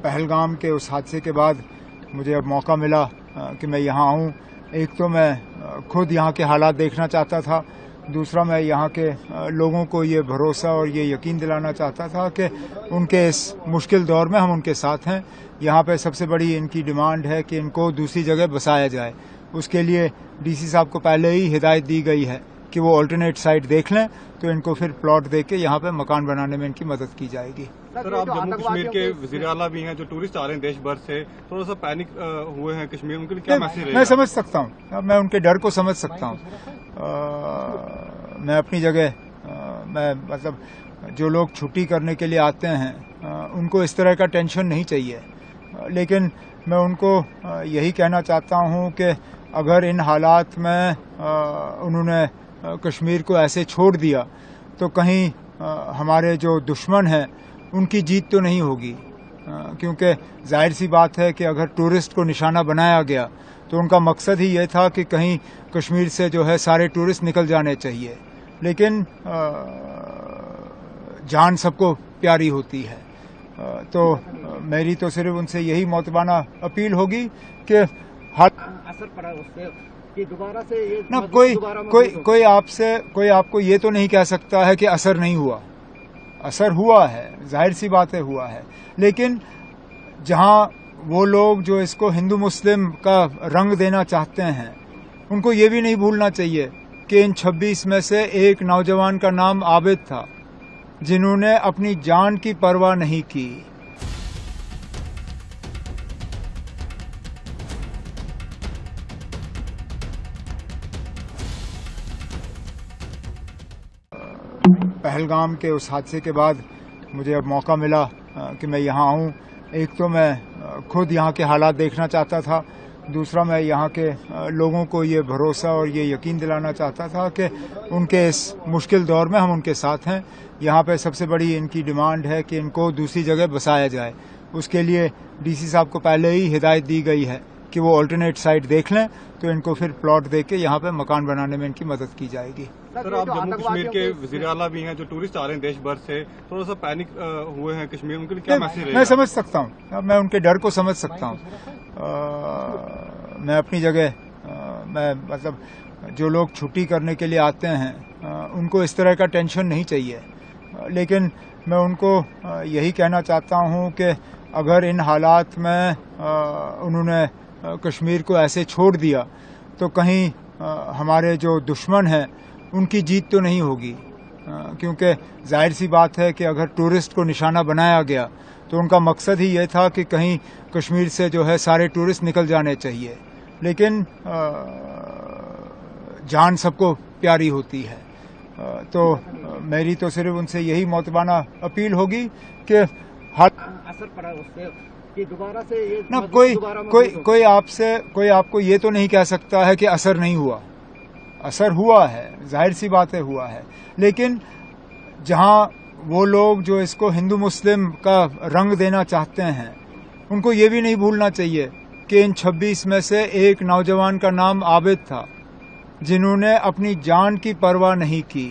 پہلگام کے اس حادثے کے بعد مجھے اب موقع ملا کہ میں یہاں آؤں. ایک تو میں خود یہاں کے حالات دیکھنا چاہتا تھا، دوسرا میں یہاں کے لوگوں کو یہ بھروسہ اور یہ یقین دلانا چاہتا تھا کہ ان کے اس مشکل دور میں ہم ان کے ساتھ ہیں. یہاں پہ سب سے بڑی ان کی ڈیمانڈ ہے کہ ان کو دوسری جگہ بسایا جائے. اس کے لیے ڈی سی صاحب کو پہلے ہی ہدایت دی گئی ہے کہ وہ آلٹرنیٹ سائٹ دیکھ لیں تو ان کو پھر پلاٹ دے کے یہاں پہ مکان بنانے میں ان کی مدد کی جائے گی. سر، آپ جموں کشمیر کے وزیر اعلیٰ بھی ہیں جو ٹورسٹ آ رہے ہیں دیش بھر سے، تھوڑا سا پینک ہوئے ہیں کشمیر، ان کے لیے کیا میسج رہے گا؟ میں سمجھ سکتا ہوں، میں ان کے ڈر کو سمجھ سکتا ہوں. میں اپنی جگہ میں مطلب جو لوگ چھٹی کرنے کے لیے آتے ہیں ان کو اس طرح کا ٹینشن نہیں چاہیے، لیکن میں ان کو یہی کہنا چاہتا ہوں کہ اگر ان حالات میں انہوں نے کشمیر کو ایسے چھوڑ دیا تو کہیں ہمارے جو دشمن ہیں ان کی جیت تو نہیں ہوگی، کیونکہ ظاہر سی بات ہے کہ اگر ٹورسٹ کو نشانہ بنایا گیا تو ان کا مقصد ہی یہ تھا کہ کہیں کشمیر سے جو ہے سارے ٹورسٹ نکل جانے چاہیے. لیکن جان سب کو پیاری ہوتی ہے، تو میری تو صرف ان سے یہی معتبانہ اپیل ہوگی کہ اثر پڑا اس سے کہ دوبارہ سے نہ کوئی آپ کو یہ تو نہیں کہہ سکتا ہے کہ اثر نہیں ہوا. اثر ہوا ہے، ظاہر سی بات ہے ہوا ہے، لیکن جہاں وہ لوگ جو اس کو ہندو مسلم کا رنگ دینا چاہتے ہیں ان کو یہ بھی نہیں بھولنا چاہیے کہ ان 26 میں سے ایک نوجوان کا نام عابد تھا جنہوں نے اپنی جان کی پرواہ نہیں کی. پہلگام کے اس حادثے کے بعد مجھے اب موقع ملا کہ میں یہاں آؤں. ایک تو میں خود یہاں کے حالات دیکھنا چاہتا تھا، دوسرا میں یہاں کے لوگوں کو یہ بھروسہ اور یہ یقین دلانا چاہتا تھا کہ ان کے اس مشکل دور میں ہم ان کے ساتھ ہیں. یہاں پہ سب سے بڑی ان کی ڈیمانڈ ہے کہ ان کو دوسری جگہ بسایا جائے. اس کے لیے ڈی سی صاحب کو پہلے ہی ہدایت دی گئی ہے کہ وہ آلٹرنیٹ سائٹ دیکھ لیں تو ان کو پھر پلاٹ دے کے یہاں پہ مکان بنانے میں ان کی مدد کی جائے گی. سر، آپ جموں کشمیر کے وزیر اعلیٰ بھی ہیں جو ٹورسٹ آ رہے ہیں دیش بھر سے، تھوڑا سا پینک ہوئے ہیں کشمیر، ان کے لیے کیا میسج رہے گا؟ میں سمجھ سکتا ہوں، میں ان کے ڈر کو سمجھ سکتا ہوں. میں اپنی جگہ میں مطلب جو لوگ چھٹی کرنے کے لیے آتے ہیں ان کو اس طرح کا ٹینشن نہیں چاہیے، لیکن میں ان کو یہی کہنا چاہتا ہوں کہ اگر ان حالات میں انہوں نے کشمیر کو ایسے چھوڑ دیا تو کہیں ہمارے جو دشمن ہیں ان کی جیت تو نہیں ہوگی، کیونکہ ظاہر سی بات ہے کہ اگر ٹورسٹ کو نشانہ بنایا گیا تو ان کا مقصد ہی یہ تھا کہ کہیں کشمیر سے جو ہے سارے ٹورسٹ نکل جانے چاہیے. لیکن جان سب کو پیاری ہوتی ہے، تو میری تو صرف ان سے یہی معتبانہ اپیل ہوگی کہ اثر پڑا اس سے کہ دوبارہ سے نہ کوئی آپ کو یہ تو نہیں کہہ سکتا ہے کہ اثر نہیں ہوا. اثر ہوا ہے، ظاہر سی بات ہے ہوا ہے، لیکن جہاں وہ لوگ جو اس کو ہندو مسلم کا رنگ دینا چاہتے ہیں ان کو یہ بھی نہیں بھولنا چاہیے کہ ان 26 میں سے ایک نوجوان کا نام عابد تھا جنہوں نے اپنی جان کی پرواہ نہیں کی.